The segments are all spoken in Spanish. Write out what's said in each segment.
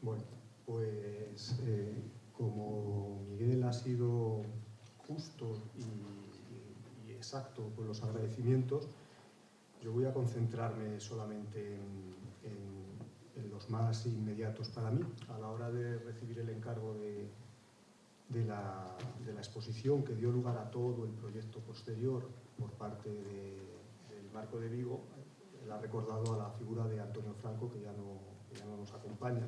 Bueno, pues como Miguel ha sido justo y exacto con los agradecimientos, yo voy a concentrarme solamente en los más inmediatos para mí. A la hora de recibir el encargo de la exposición que dio lugar a todo el proyecto posterior por parte del Marco de Vigo, él ha recordado a la figura de Antonio Franco, que ya no nos acompaña.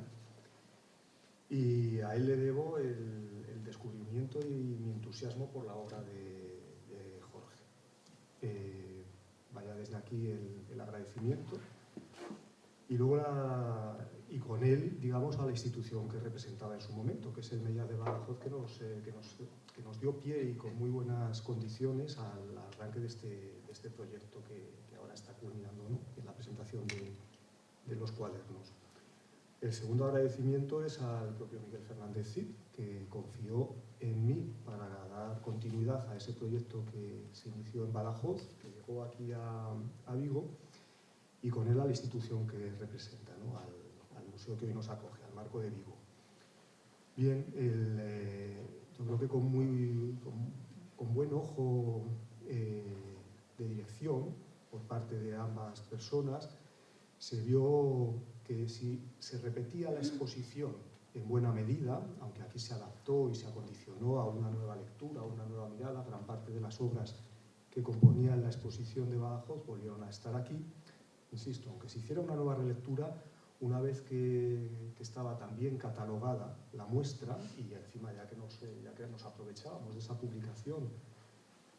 Y a él le debo el descubrimiento y mi entusiasmo por la obra de Jorge. Vaya desde aquí el agradecimiento. Y luego y con él, digamos, a la institución que representaba en su momento, que es el Mellar de Badajoz, que nos dio pie y con muy buenas condiciones al arranque de este proyecto que ahora está culminando, ¿no?, en la presentación de los cuadernos. El segundo agradecimiento es al propio Miguel Fernández Cid, que confió en mí para dar continuidad a ese proyecto que se inició en Badajoz, que llegó aquí a Vigo, y con él a la institución que representa, ¿no?, al museo que hoy nos acoge, al Marco de Vigo. Bien, yo creo que con buen ojo de dirección por parte de ambas personas, se vio que si se repetía la exposición en buena medida, aunque aquí se adaptó y se acondicionó a una nueva lectura, a una nueva mirada, gran parte de las obras que componían la exposición de Badajoz volvieron a estar aquí. Insisto, aunque se hiciera una nueva relectura, una vez que estaba también catalogada la muestra, y encima ya que nos aprovechábamos de esa publicación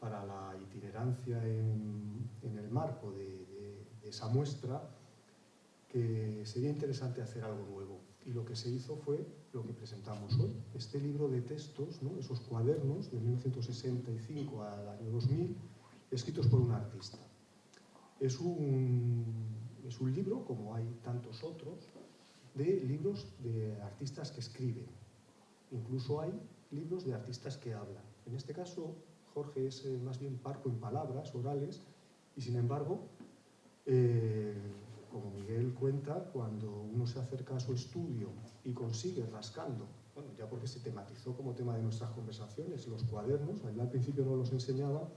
para la itinerancia en el marco de esa muestra, que sería interesante hacer algo nuevo. Y lo que se hizo fue lo que presentamos hoy, este libro de textos, ¿no?, esos cuadernos de 1965 al año 2000, escritos por un artista. Es un libro, como hay tantos otros, de libros de artistas que escriben. Incluso hay libros de artistas que hablan. En este caso, Jorge es más bien parco en palabras orales, y sin embargo, como Miguel cuenta, cuando uno se acerca a su estudio y consigue rascando, bueno, ya porque se tematizó como tema de nuestras conversaciones, los cuadernos, al principio no los enseñaba,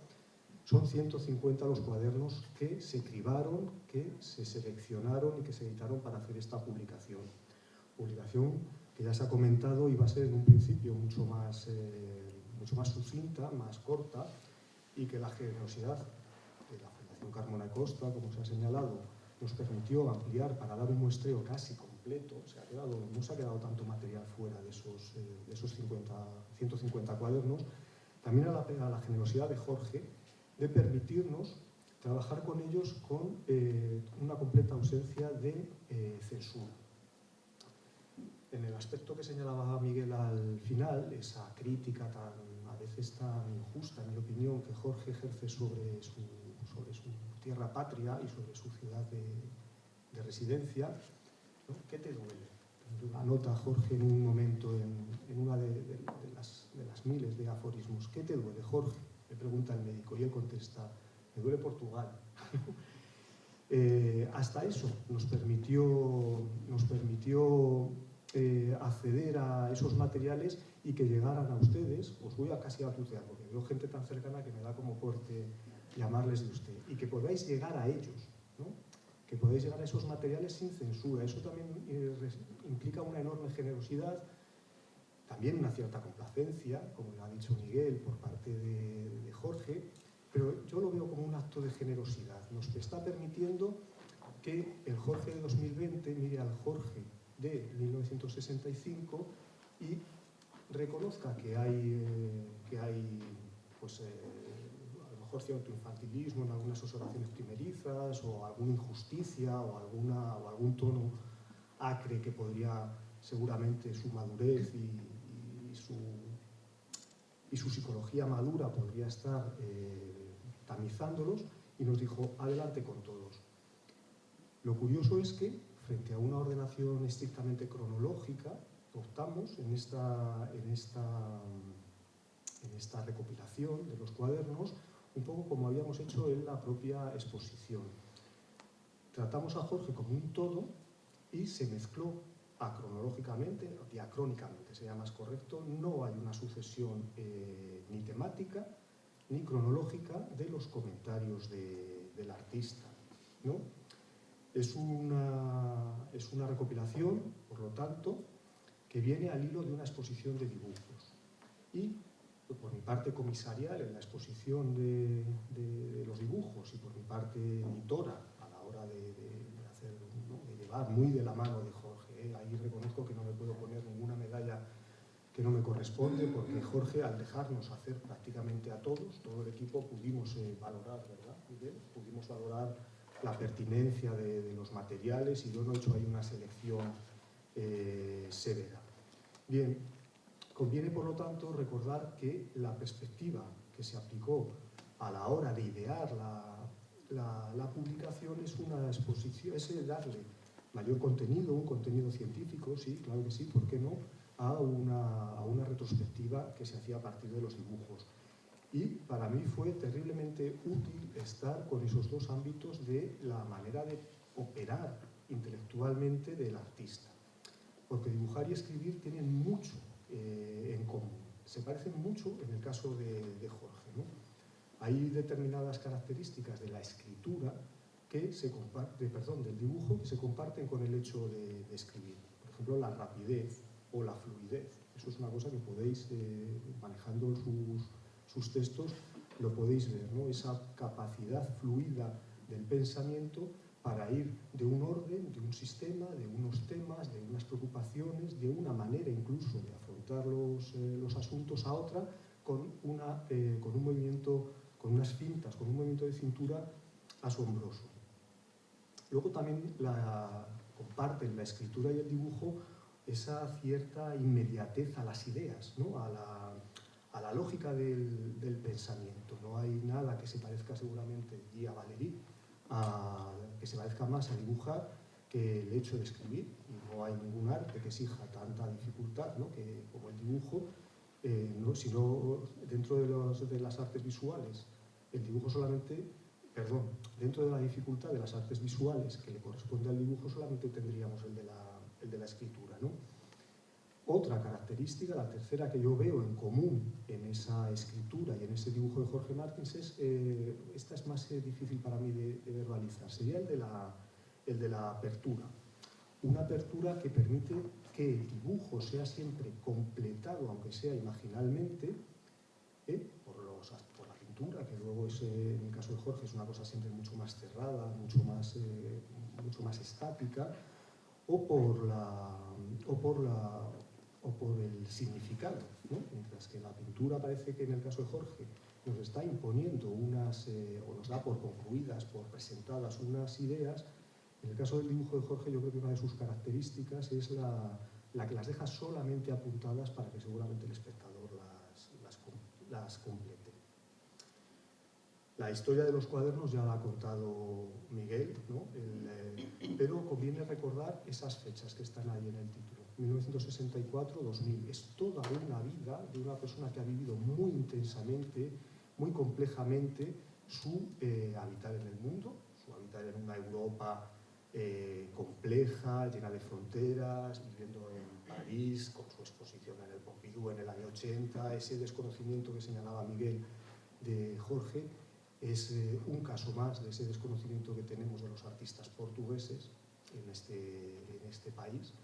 son 150 los cuadernos que se cribaron, que se seleccionaron y que se editaron para hacer esta publicación. Publicación que ya se ha comentado iba a ser en un principio mucho más sucinta, más corta, y que la generosidad de la Fundación Carmona y Costa, como se ha señalado, nos permitió ampliar para dar un muestreo casi completo. No se ha quedado tanto material fuera de esos 150 cuadernos. También a la generosidad de Jorge de permitirnos trabajar con ellos con una completa ausencia de censura. En el aspecto que señalaba Miguel al final, esa crítica a veces tan injusta, en mi opinión, que Jorge ejerce sobre su tierra patria y sobre su ciudad de residencia, ¿no? ¿Qué te duele? Anota Jorge en un momento en una de las miles de aforismos. ¿Qué te duele, Jorge?, le pregunta el médico, y él contesta: me duele Portugal. Hasta eso nos permitió acceder a esos materiales y que llegaran a ustedes. Os voy casi a tutear, porque veo gente tan cercana que me da como corte llamarles de usted, y que podáis llegar a ellos, ¿no?, que podáis llegar a esos materiales sin censura. Eso también implica una enorme generosidad, también una cierta complacencia, como ha dicho Miguel, por parte de Jorge, pero yo lo veo como un acto de generosidad. Nos está permitiendo que el Jorge de 2020 mire al Jorge de 1965 y reconozca que hay pues, a lo mejor cierto infantilismo en algunas oraciones primerizas, o alguna injusticia, o algún tono acre que podría, seguramente, su madurez y su psicología madura podría estar tamizándolos, y nos dijo: adelante con todos. Lo curioso es que, frente a una ordenación estrictamente cronológica, optamos en esta recopilación de los cuadernos, un poco como habíamos hecho en la propia exposición. Tratamos a Jorge como un todo y se mezcló acronológicamente, diacrónicamente sería más correcto, no hay una sucesión ni temática ni cronológica de los comentarios del artista, ¿no? Es una recopilación, por lo tanto, que viene al hilo de una exposición de dibujos. Y por mi parte comisarial en la exposición de los dibujos y por mi parte editora a la hora de llevar muy de la mano de Jorge. Ahí reconozco que no me puedo poner ninguna medalla que no me corresponde, porque Jorge, al dejarnos hacer prácticamente a todos, todo el equipo, pudimos valorar, ¿verdad, Miguel? Pudimos valorar la pertinencia de los materiales y yo no he hecho ahí una selección severa. Bien, conviene, por lo tanto, recordar que la perspectiva que se aplicó a la hora de idear la publicación es una exposición, es darle mayor contenido, un contenido científico, sí, claro que sí, ¿por qué no?, a una retrospectiva que se hacía a partir de los dibujos. Y para mí fue terriblemente útil estar con esos dos ámbitos de la manera de operar intelectualmente del artista. Porque dibujar y escribir tienen mucho en común. Se parecen mucho en el caso de Jorge, ¿no? Hay determinadas características de la escritura que se del dibujo que se comparten con el hecho de escribir. Por ejemplo, la rapidez o la fluidez. Eso es una cosa que podéis, manejando sus textos, lo podéis ver, ¿no? Esa capacidad fluida del pensamiento para ir de un orden, de un sistema, de unos temas, de unas preocupaciones, de una manera incluso de afrontar los asuntos a otra, con un movimiento, con unas fintas, con un movimiento de cintura asombroso. Luego también comparten la escritura y el dibujo esa cierta inmediatez a las ideas, ¿no? a la lógica del pensamiento. No hay nada que se parezca seguramente, y a Valéry, que se parezca más a dibujar que el hecho de escribir, y no hay ningún arte que exija tanta dificultad, ¿no?, como el dibujo, ¿no? Sino dentro de las artes visuales, el dibujo solamente, dentro de la dificultad de las artes visuales que le corresponde al dibujo, solamente tendríamos el de la escritura, ¿no? Otra característica, la tercera que yo veo en común en esa escritura y en ese dibujo de Jorge Martins esta es más difícil para mí de verbalizar, sería el de la apertura. Una apertura que permite que el dibujo sea siempre completado, aunque sea imaginalmente, por la pintura, que luego en el caso de Jorge es una cosa siempre mucho más cerrada, mucho más estática, o por el significado, ¿no? Mientras que la pintura parece que en el caso de Jorge nos está imponiendo o nos da por concluidas, por presentadas unas ideas. En el caso del dibujo de Jorge, yo creo que una de sus características es la que las deja solamente apuntadas para que seguramente el espectador las complete. La historia de los cuadernos ya la ha contado Miguel, ¿no? Pero conviene recordar esas fechas que están ahí en el título. 1964-2000. Es toda una vida de una persona que ha vivido muy intensamente, muy complejamente su habitar en el mundo, su habitar en una Europa compleja, llena de fronteras, viviendo en París, con su exposición en el Pompidou en el año 80, ese desconocimiento que señalaba Miguel de Jorge, es un caso más de ese desconocimiento que tenemos de los artistas portugueses en este país,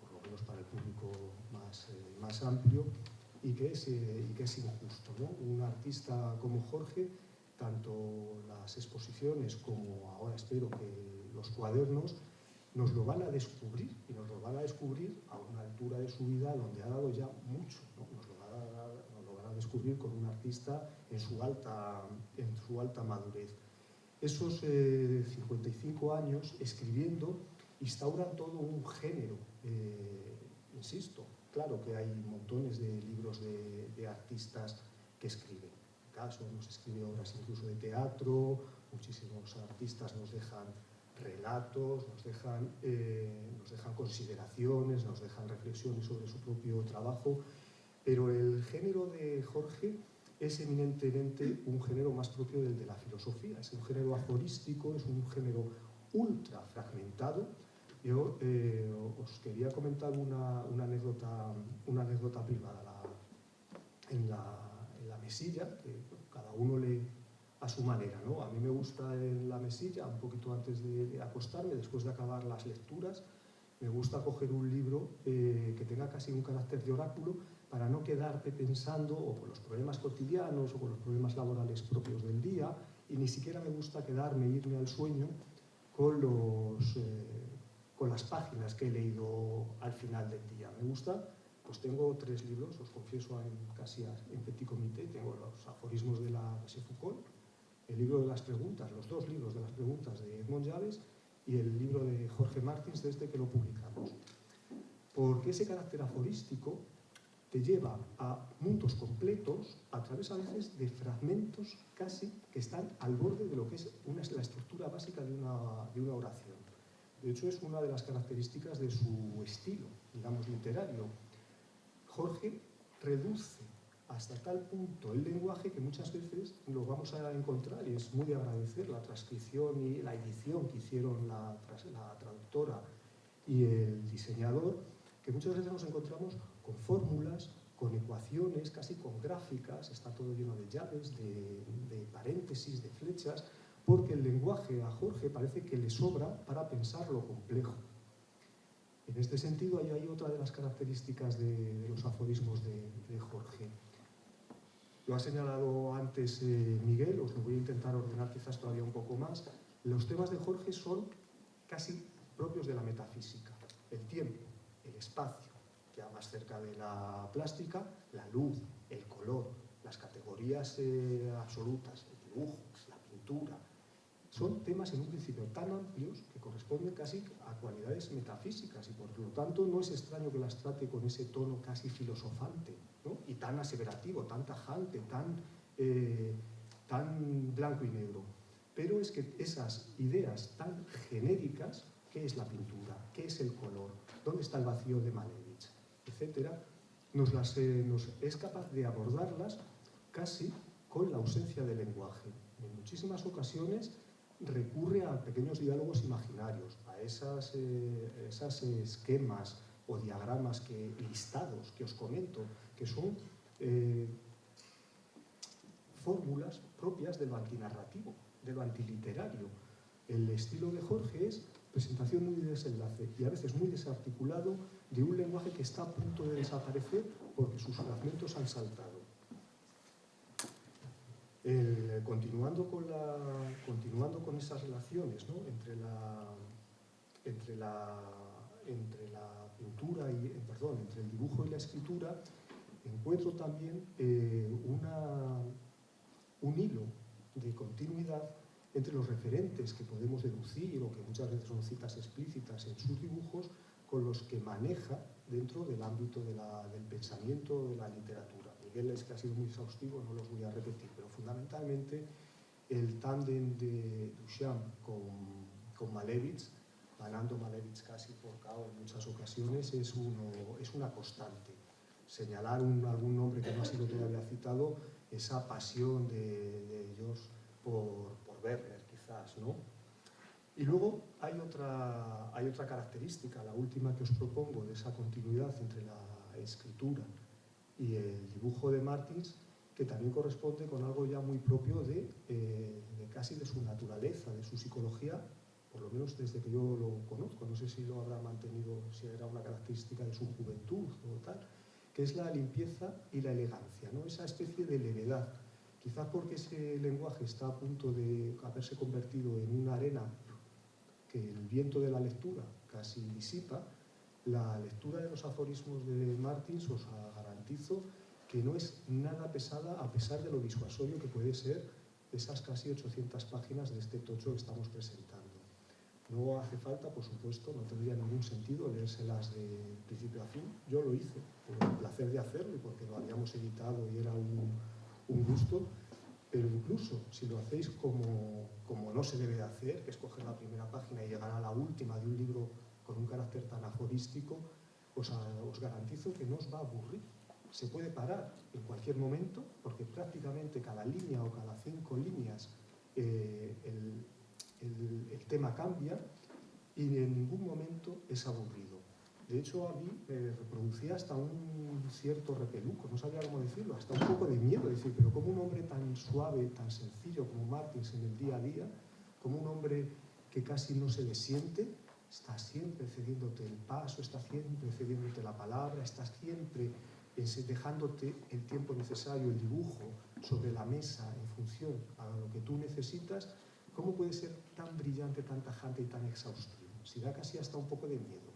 por lo menos para el público más amplio, y que es injusto, ¿no? Un artista como Jorge, tanto las exposiciones como ahora espero que los cuadernos nos lo van a descubrir, y nos lo van a descubrir a una altura de su vida donde ha dado ya mucho, ¿no? Nos lo van a descubrir con un artista en su alta madurez. Esos 55 años escribiendo instauran todo un género, insisto, claro que hay montones de libros de artistas que escriben. Caso nos escribe obras incluso de teatro, muchísimos artistas nos dejan relatos, nos dejan consideraciones, nos dejan reflexiones sobre su propio trabajo, pero el género de Jorge es eminentemente un género más propio del de la filosofía, es un género aforístico, es un género ultra fragmentado, Yo os quería comentar una anécdota privada. En la mesilla, que cada uno a su manera, ¿no? A mí me gusta en la mesilla, un poquito antes de acostarme, después de acabar las lecturas, me gusta coger un libro que tenga casi un carácter de oráculo para no quedarte pensando o con los problemas cotidianos o con los problemas laborales propios del día, y ni siquiera me gusta irme al sueño con las páginas que he leído al final del día. Me gusta, pues tengo 3 libros, os confieso, casi en petit comité. Tengo los aforismos de la Foucault, el libro de las preguntas, los 2 libros de las preguntas de Edmond Llaves y el libro de Jorge Martins desde que lo publicamos. Porque ese carácter aforístico te lleva a mundos completos a través a veces de fragmentos casi que están al borde de lo que es la estructura básica de una oración. De hecho, es una de las características de su estilo, digamos, literario. Jorge reduce hasta tal punto el lenguaje que muchas veces lo vamos a encontrar, y es muy de agradecer la transcripción y la edición que hicieron la traductora y el diseñador, que muchas veces nos encontramos con fórmulas, con ecuaciones, casi con gráficas, está todo lleno de llaves, de paréntesis, de flechas, porque el lenguaje a Jorge parece que le sobra para pensar lo complejo. En este sentido, ahí hay otra de las características de los aforismos de Jorge. Lo ha señalado antes Miguel, os lo voy a intentar ordenar quizás todavía un poco más. Los temas de Jorge son casi propios de la metafísica. El tiempo, el espacio, ya más cerca de la plástica, la luz, el color, las categorías absolutas, el dibujo, la pintura. Son temas en un principio tan amplios que corresponden casi a cualidades metafísicas, y por lo tanto no es extraño que las trate con ese tono casi filosofante, ¿no? Y tan aseverativo, tan tajante, tan blanco y negro. Pero es que esas ideas tan genéricas, ¿qué es la pintura? ¿Qué es el color? ¿Dónde está el vacío de Malevich? Etcétera, es capaz de abordarlas casi con la ausencia de lenguaje. En muchísimas ocasiones recurre a pequeños diálogos imaginarios, a esos esquemas o diagramas listados que os comento, que son fórmulas propias de lo antinarrativo, de lo antiliterario. El estilo de Jorge es presentación muy de desenlace y a veces muy desarticulado de un lenguaje que está a punto de desaparecer porque sus fragmentos han saltado. Continuando con esas relaciones, ¿no? entre el dibujo y la escritura, encuentro también un hilo de continuidad entre los referentes que podemos deducir o que muchas veces son citas explícitas en sus dibujos con los que maneja dentro del ámbito del pensamiento de la literatura. Miguel es que ha sido muy exhaustivo, no los voy a repetir, pero fundamentalmente el tándem de Duchamp con Malevich, ganando Malevich casi por KO en muchas ocasiones, es una constante. Señalar algún nombre que no ha sido todavía citado, esa pasión de George por Werner, quizás, ¿no? Y luego hay otra característica, la última que os propongo, de esa continuidad entre la escritura y el dibujo de Martins, que también corresponde con algo ya muy propio casi de su naturaleza, de su psicología, por lo menos desde que yo lo conozco. No sé si lo habrá mantenido, si era una característica de su juventud o tal, que es la limpieza y la elegancia, ¿no? Esa especie de levedad. Quizás porque ese lenguaje está a punto de haberse convertido en una arena que el viento de la lectura casi disipa, la lectura de los aforismos de Martins os garantizo que no es nada pesada, a pesar de lo disuasorio que puede ser esas casi 800 páginas de este tocho que estamos presentando. No hace falta, por supuesto, no tendría ningún sentido leérselas de principio a fin. Yo lo hice por el placer de hacerlo y porque lo habíamos editado y era un gusto, pero incluso si lo hacéis como no se debe de hacer, que es coger la primera página y llegar a la última de un libro con un carácter tan aforístico, os garantizo que no os va a aburrir. Se puede parar en cualquier momento, porque prácticamente cada línea o cada 5 líneas el tema cambia, y en ningún momento es aburrido. De hecho, a mí me reproducía hasta un cierto repeluco, no sabía cómo decirlo, hasta un poco de miedo, decir, pero como un hombre tan suave, tan sencillo como Martins en el día a día, como un hombre que casi no se le siente, está siempre cediéndote el paso, está siempre cediéndote la palabra, está siempre dejándote el tiempo necesario, el dibujo sobre la mesa en función a lo que tú necesitas. ¿Cómo puede ser tan brillante, tan tajante y tan exhaustivo? Si da casi hasta un poco de miedo.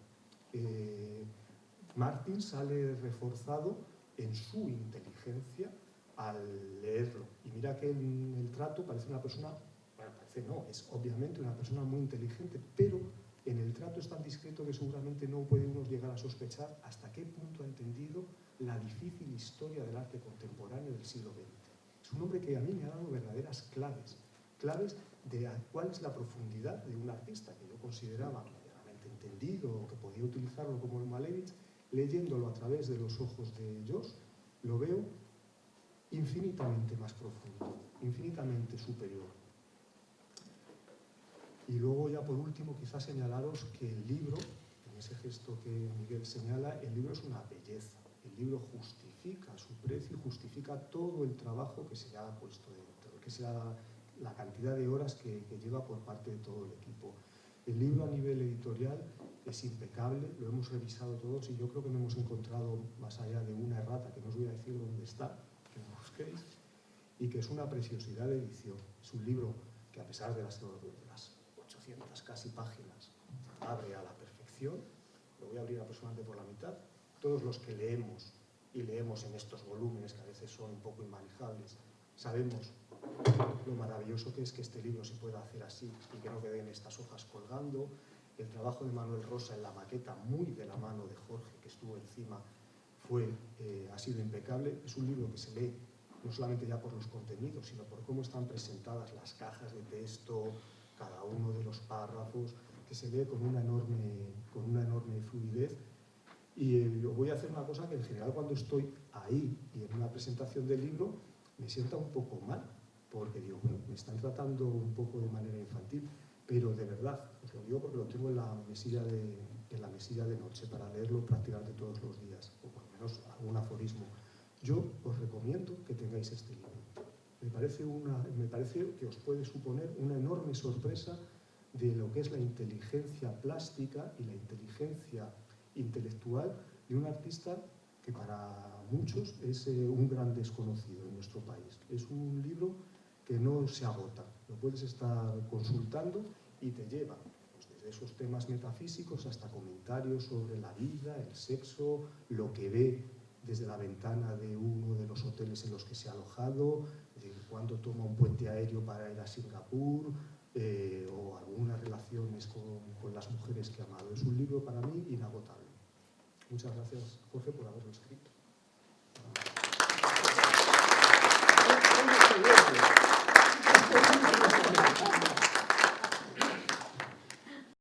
Martins sale reforzado en su inteligencia al leerlo. Y mira que en el trato parece una persona, bueno, parece no, es obviamente una persona muy inteligente, pero en el trato es tan discreto que seguramente no puede uno llegar a sospechar hasta qué punto ha entendido la difícil historia del arte contemporáneo del siglo XX. Es un hombre que a mí me ha dado verdaderas claves de cuál es la profundidad de un artista que yo consideraba medianamente entendido o que podía utilizarlo como el Malevich. Leyéndolo a través de los ojos de Josh, lo veo infinitamente más profundo, infinitamente superior. Y luego ya por último quizás señalaros que el libro, en ese gesto que Miguel señala, el libro es una belleza. El libro justifica su precio y justifica todo el trabajo que se ha puesto dentro, que sea la cantidad de horas que lleva por parte de todo el equipo. El libro a nivel editorial es impecable, lo hemos revisado todos y yo creo que no hemos encontrado más allá de una errata, que no os voy a decir dónde está, que lo busquéis, y que es una preciosidad de edición. Es un libro que a pesar de las 800 casi páginas, abre a la perfección. Lo voy a abrir aproximadamente por la mitad. Todos los que leemos y leemos en estos volúmenes, que a veces son un poco inmanejables, sabemos lo maravilloso que es que este libro se pueda hacer así y que no queden estas hojas colgando. El trabajo de Manuel Rosa en la maqueta, muy de la mano de Jorge, que estuvo encima, ha sido impecable. Es un libro que se lee no solamente ya por los contenidos, sino por cómo están presentadas las cajas de texto, cada uno de los párrafos, que se lee con una enorme fluidez. Y yo voy a hacer una cosa que en general cuando estoy ahí y en una presentación del libro me sienta un poco mal, porque digo, bueno, me están tratando un poco de manera infantil, pero de verdad, os lo digo porque lo tengo en la mesilla de noche para leerlo prácticamente todos los días, o por lo menos algún aforismo. Yo os recomiendo que tengáis este libro. Me parece que os puede suponer una enorme sorpresa de lo que es la inteligencia plástica y la inteligencia intelectual de un artista que para muchos es un gran desconocido en nuestro país. Es un libro que no se agota, lo puedes estar consultando y te lleva pues, desde esos temas metafísicos hasta comentarios sobre la vida, el sexo, lo que ve desde la ventana de uno de los hoteles en los que se ha alojado, de cuando toma un puente aéreo para ir a Singapur, o algunas relaciones con las mujeres que ha amado. Es un libro para mí inagotable. Muchas gracias, Jorge, por haberlo escrito.